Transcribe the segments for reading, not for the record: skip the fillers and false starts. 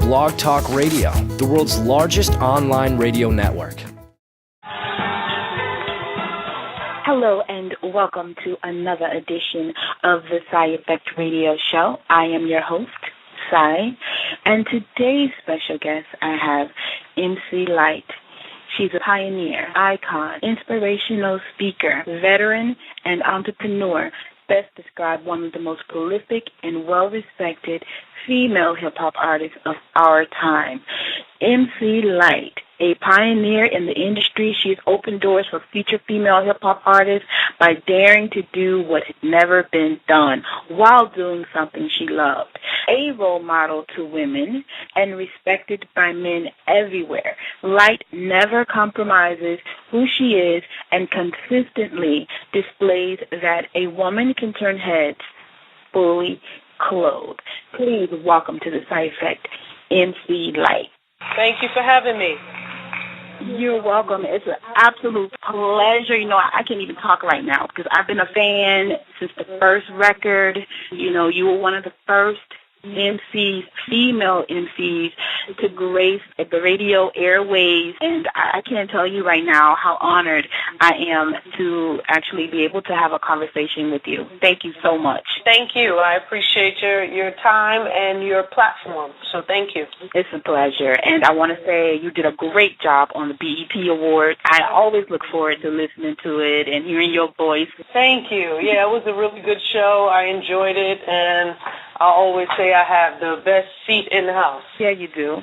BlogTalkRadio, the world's largest online radio network. Hello and welcome to another edition of the Psy Effect Radio Show. I am your host, Psy, and today's special guest I have MC Lyte. She's a pioneer, icon, inspirational speaker, veteran, and entrepreneur. Best described one of the most prolific and well-respected female hip-hop artists of our time. MC Lyte, a pioneer in the industry, she has opened doors for future female hip-hop artists by daring to do what had never been done while doing something she loved. A role model to women and respected by men everywhere, Lyte never compromises who she is and consistently displays that a woman can turn heads fully clothed. Please welcome to the Side Effect, MC Lyte. Thank you for having me. You're welcome. It's an absolute pleasure. You know, I can't even talk right now because I've been a fan since the first record. You know, you were one of the first MCs, female MCs, to grace the radio airways, and I can't tell you right now how honored I am to actually be able to have a conversation with you. Thank you so much. Thank you. I appreciate your time and your platform, so thank you. It's a pleasure, and I want to say you did a great job on the BET Awards. I always look forward to listening to it and hearing your voice. Thank you. Yeah, it was a really good show. I enjoyed it, and I always say I have the best seat in the house. Yeah, you do.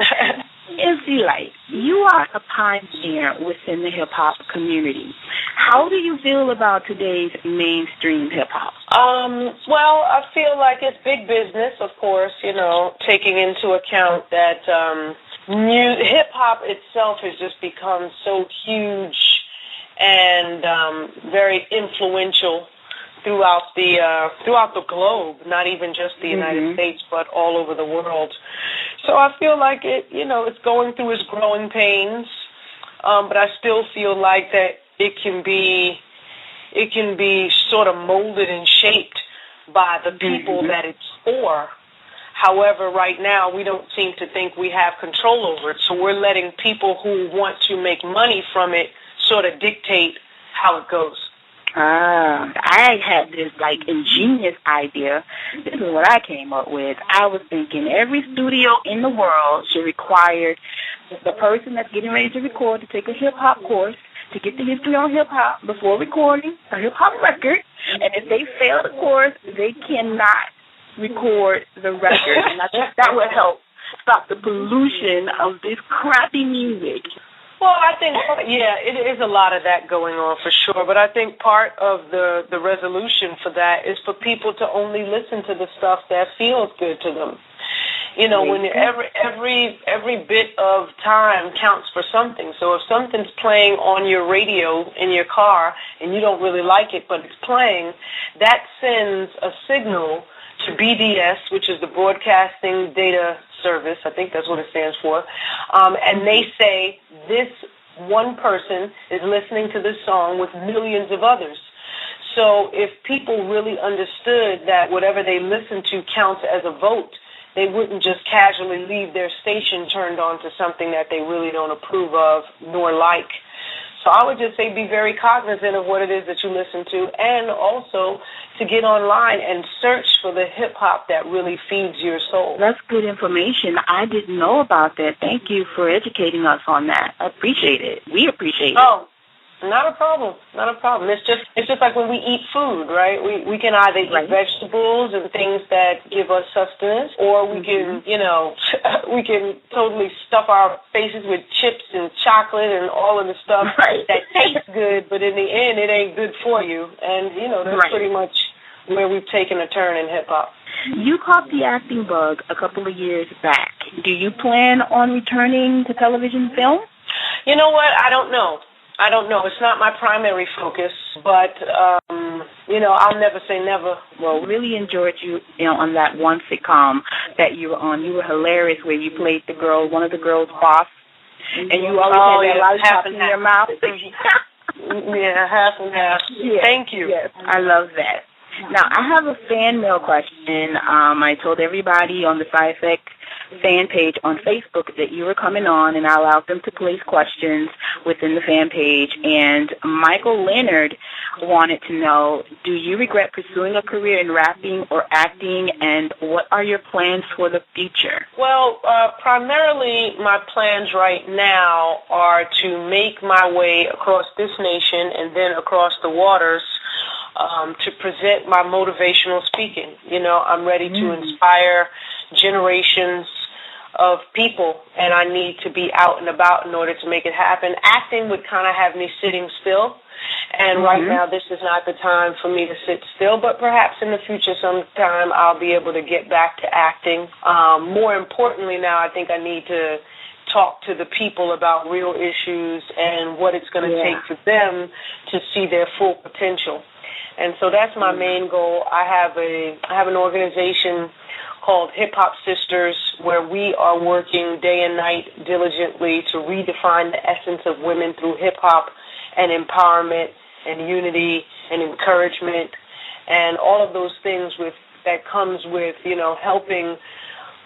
MC Lyte, you are a pioneer within the hip-hop community. How do you feel about today's mainstream hip-hop? Well, I feel like it's big business, of course, you know, taking into account that hip-hop itself has just become so huge and very influential throughout the globe, not even just the United States, but all over the world. So I feel like it's going through its growing pains, but I still feel like that it can be sort of molded and shaped by the people that it's for. However, right now we don't seem to think we have control over it, so we're letting people who want to make money from it sort of dictate how it goes. I had this, ingenious idea. This is what I came up with. I was thinking every studio in the world should require the person that's getting ready to record to take a hip-hop course to get the history on hip-hop before recording a hip-hop record. And if they fail the course, they cannot record the record. And I think that would help stop the pollution of this crappy music. Well, I think, it is a lot of that going on for sure, but I think part of the resolution for that is for people to only listen to the stuff that feels good to them. You know, when every bit of time counts for something. So if something's playing on your radio in your car and you don't really like it, but it's playing, that sends a signal to BDS, which is the Broadcasting Data Service, I think that's what it stands for, and they say this one person is listening to this song with millions of others. So if people really understood that whatever they listen to counts as a vote, they wouldn't just casually leave their station turned on to something that they really don't approve of nor like. So I would just say be very cognizant of what it is that you listen to, and also to get online and search for the hip-hop that really feeds your soul. That's good information. I didn't know about that. Thank you for educating us on that. I appreciate it. We appreciate it. Oh, not a problem. Not a problem. It's just like when we eat food, right? We can either eat vegetables and things that give us sustenance, or we can, we can totally stuff our faces with chips and chocolate and all of the stuff that tastes good, but in the end, it ain't good for you. And, that's pretty much where we've taken a turn in hip-hop. You caught the acting bug a couple of years back. Do you plan on returning to television film? You know what? I don't know. It's not my primary focus, but, I'll never say never. Well, really enjoyed you on that one sitcom that you were on. You were hilarious where you played one of the girls' boss, and you always had that lollipop in your mouth. Yeah, half and half. Yeah. Thank you. Yes, I love that. Now, I have a fan mail question. I told everybody on the Side Effect fan page on Facebook that you were coming on, and I allowed them to place questions within the fan page. And Michael Leonard wanted to know, do you regret pursuing a career in rapping or acting, and what are your plans for the future? Well, primarily my plans right now are to make my way across this nation and then across the waters to present my motivational speaking. You know, I'm ready to inspire generations of people, and I need to be out and about in order to make it happen. Acting would kind of have me sitting still, and right now this is not the time for me to sit still, but perhaps in the future sometime I'll be able to get back to acting. More importantly now, I think I need to talk to the people about real issues and what it's going to take for them to see their full potential. And so that's my main goal. I have an organization called Hip Hop Sisters, where we are working day and night diligently to redefine the essence of women through hip hop and empowerment and unity and encouragement and all of those things that comes with, you know, helping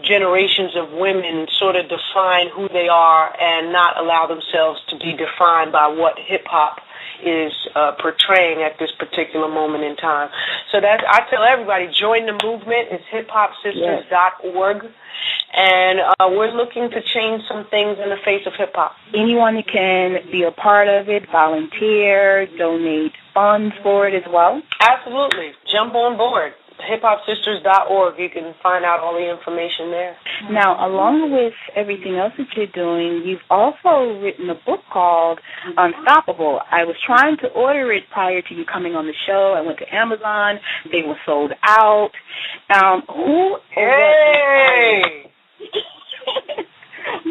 generations of women sort of define who they are and not allow themselves to be defined by what hip hop is portraying at this particular moment in time. So that I tell everybody, join the movement. It's hiphopsisters.org, and we're looking to change some things in the face of hip hop. Anyone that can be a part of it, volunteer, donate funds for it as well? Absolutely. Jump on board. hiphopsisters.org. You can find out all the information there. Now, along with everything else that you're doing, you've also written a book called Unstoppable. I was trying to order it prior to you coming on the show. I went to Amazon. They were sold out.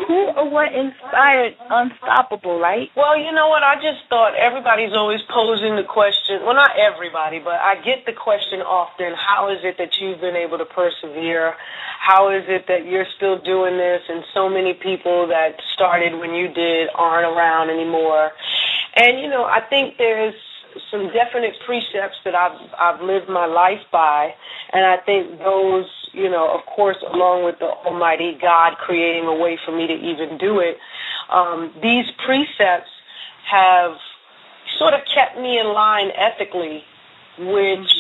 Who or what inspired Unstoppable, right? Well, you know what? I just thought everybody's always posing the question. Well, not everybody, but I get the question often, how is it that you've been able to persevere? How is it that you're still doing this and so many people that started when you did aren't around anymore? And, you know, I think there's some definite precepts that I've lived my life by, and I think those, you know, of course, along with the Almighty God creating a way for me to even do it, these precepts have sort of kept me in line ethically, which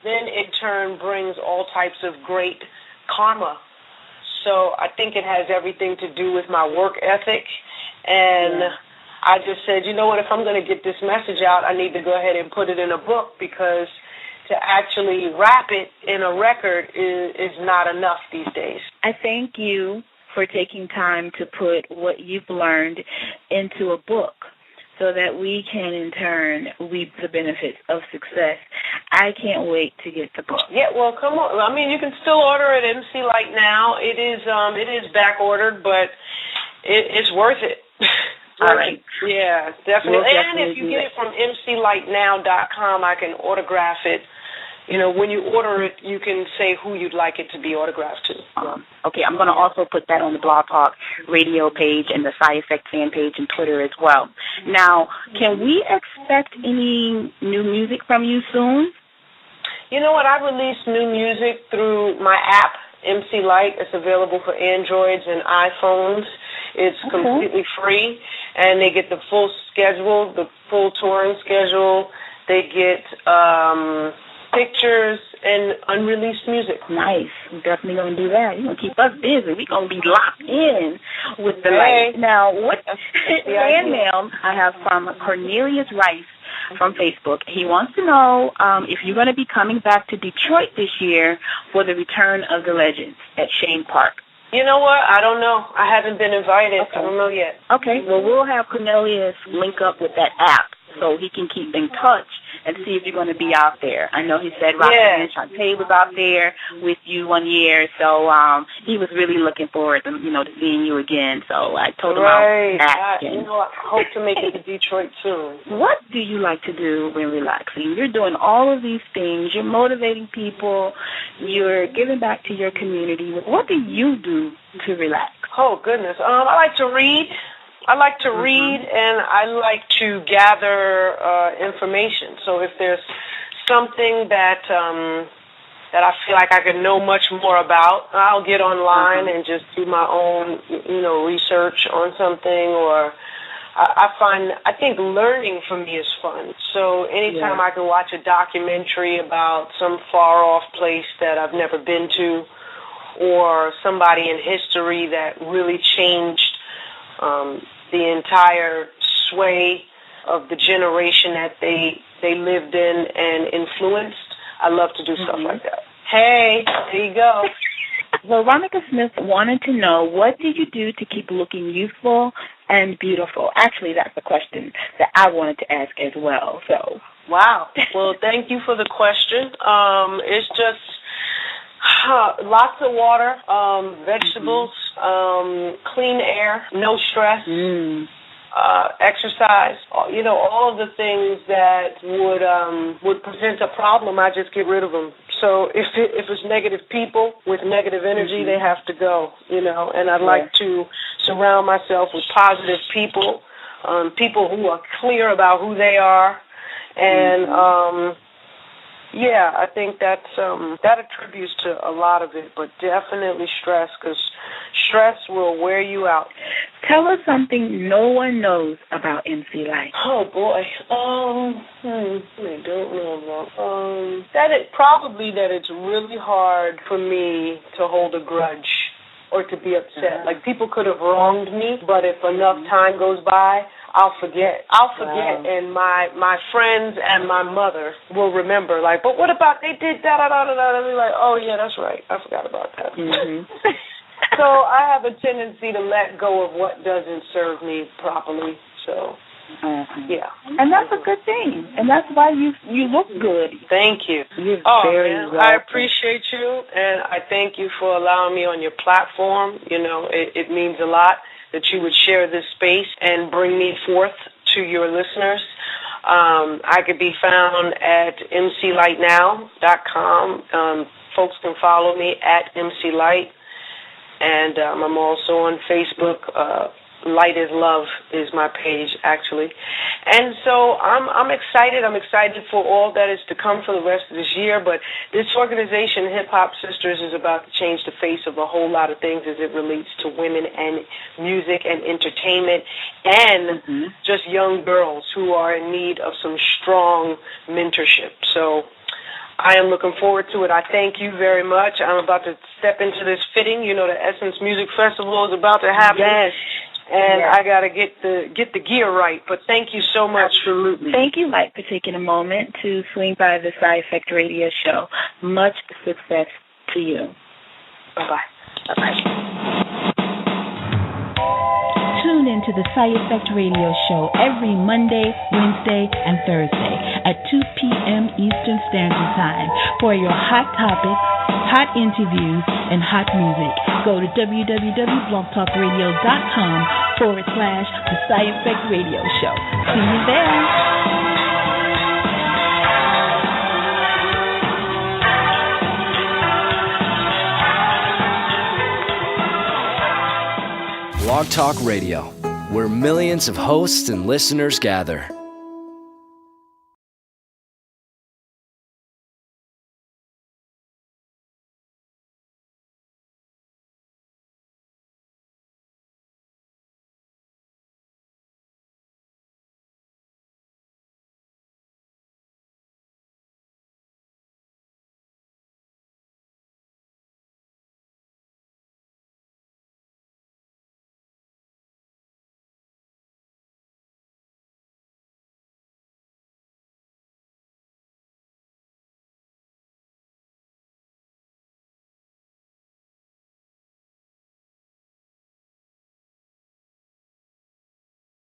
then in turn brings all types of great karma. So I think it has everything to do with my work ethic, and I just said, you know what, if I'm going to get this message out, I need to go ahead and put it in a book, because to actually wrap it in a record is not enough these days. I thank you for taking time to put what you've learned into a book so that we can, in turn, reap the benefits of success. I can't wait to get the book. Yeah, well, come on. I mean, you can still order it at MC Lyte now. It is back ordered, but it's worth it. All right. Yeah, definitely. We'll and if you get it from MCLyteNow.com, I can autograph it. You know, when you order it, you can say who you'd like it to be autographed to. Okay, I'm going to also put that on the Blog Talk Radio page and the Side Effect fan page and Twitter as well. Now, can we expect any new music from you soon? You know what? I release new music through my app, MC Lyte. It's available for Androids and iPhones. It's completely free, and they get the full schedule, the full touring schedule. They get pictures and unreleased music. Nice. We're definitely going to do that. You're going to keep us busy. We're going to be locked in with the light. Now, what fan mail I have from Cornelius Rice from Facebook. He wants to know if you're going to be coming back to Detroit this year for the Return of the Legends at Shane Park. You know what? I don't know. I haven't been invited. Okay. I don't know yet. Okay. Well, we'll have Cornelius link up with that app so he can keep in touch and see if you're going to be out there. I know he said Roxanne Shantae was out there with you one year, so he was really looking forward to, to seeing you again. So I told him I'll ask him. I hope to make it to Detroit soon. What do you like to do when relaxing? You're doing all of these things. You're motivating people. You're giving back to your community. What do you do to relax? Oh, goodness. I like to read. I like to read, and I like to gather information. So if there's something that that I feel like I could know much more about, I'll get online and just do my own, research on something. Or I think learning for me is fun. So anytime I can watch a documentary about some far-off place that I've never been to, or somebody in history that really changed the entire sway of the generation that they lived in and influenced, I love to do stuff like that. Hey, there you go. Veronica Smith wanted to know, what did you do to keep looking youthful and beautiful? Actually, that's a question that I wanted to ask as well. So, wow. Well, thank you for the question. It's just lots of water, vegetables, clean air, no stress. Exercise, all of the things that would present a problem, I just get rid of them. So if it's negative people with negative energy, they have to go, and I'd like to surround myself with positive people, people who are clear about who they are, and I think that attributes to a lot of it, but definitely stress, because stress will wear you out. Tell us something no one knows about MC Lyte. Oh boy, I don't know about that it's really hard for me to hold a grudge or to be upset. Like, people could have wronged me, but if enough time goes by, I'll forget, and my friends and my mother will remember, like, but what about they did da-da-da-da-da, and be like, oh, yeah, that's right, I forgot about that. So I have a tendency to let go of what doesn't serve me properly, so, yeah. And that's a good thing, and that's why you look good. Thank you. You're very welcome. I appreciate you, and I thank you for allowing me on your platform. It means a lot that you would share this space and bring me forth to your listeners. I could be found at mclytenow.com. Folks can follow me at MC Lyte, and I'm also on Facebook. Light is Love is my page, actually. And so I'm excited. I'm excited for all that is to come for the rest of this year. But this organization, Hip Hop Sisters, is about to change the face of a whole lot of things as it relates to women and music and entertainment and just young girls who are in need of some strong mentorship. So I am looking forward to it. I thank you very much. I'm about to step into this fitting. The Essence Music Festival is about to happen. Yes. And I got to get the gear right. But thank you so much. Absolutely. Thank you, Lyte, for taking a moment to swing by the Side Effect Radio Show. Much success to you. Bye-bye. Bye-bye. Tune into the Side Effect Radio Show every Monday, Wednesday, and Thursday at 2 p.m. Eastern Standard Time for your hot topics, hot interviews, and hot music. Go to www.blogtalkradio.com/The Side Effect Radio Show. See you there. Blog Talk Radio, where millions of hosts and listeners gather.